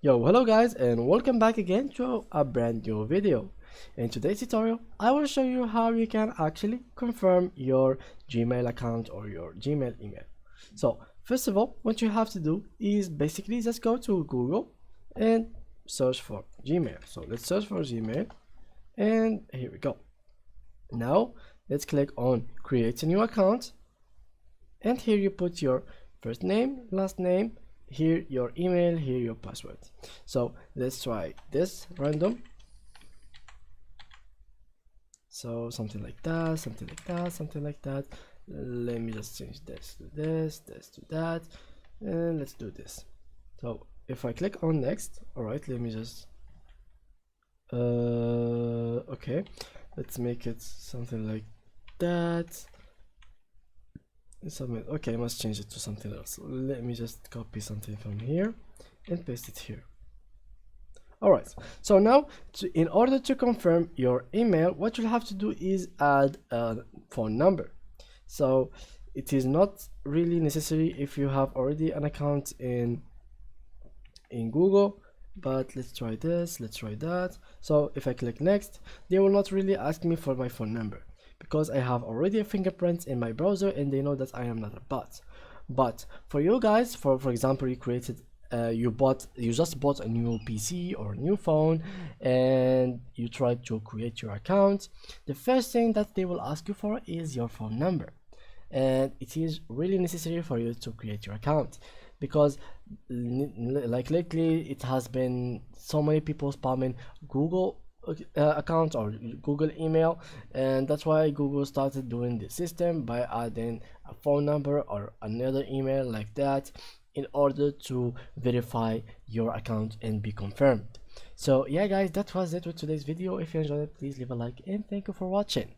Hello guys, and welcome back again to a brand new video. In today's tutorial, I will show you how you can actually confirm your Gmail account or your Gmail email. So first of all, what you have to do is basically just go to Google and search for Gmail. So let's search for Gmail, and here we go. Now let's click on create a new account, and here you put your first name, last name, here your email, here your password. So let's try this random. So something like that, something like that, something like that. Let me just change this to this, this to that, and let's do this. So if I click on next, all right, let me just okay, let's make it something like that. Submit. Okay, I must change it to something else. Let me just copy something from here and paste it here. Alright, so now in order to confirm your email, what you'll have to do is add a phone number. So it is not really necessary if you have already an account in Google, but let's try this, let's try that. So if I click next, they will not really ask me for my phone number, because I have already a fingerprint in my browser and they know that I am not a bot. But for you guys, for example, you created you just bought a new PC or a new phone and you tried to create your account, the first thing that they will ask you for is your phone number. And it is really necessary for you to create your account, because like lately it has been so many people spamming Google account or Google email, and that's why Google started doing the system by adding a phone number or another email like that in order to verify your account and be confirmed. So yeah guys, that was it with today's video. If you enjoyed it, please leave a like and thank you for watching.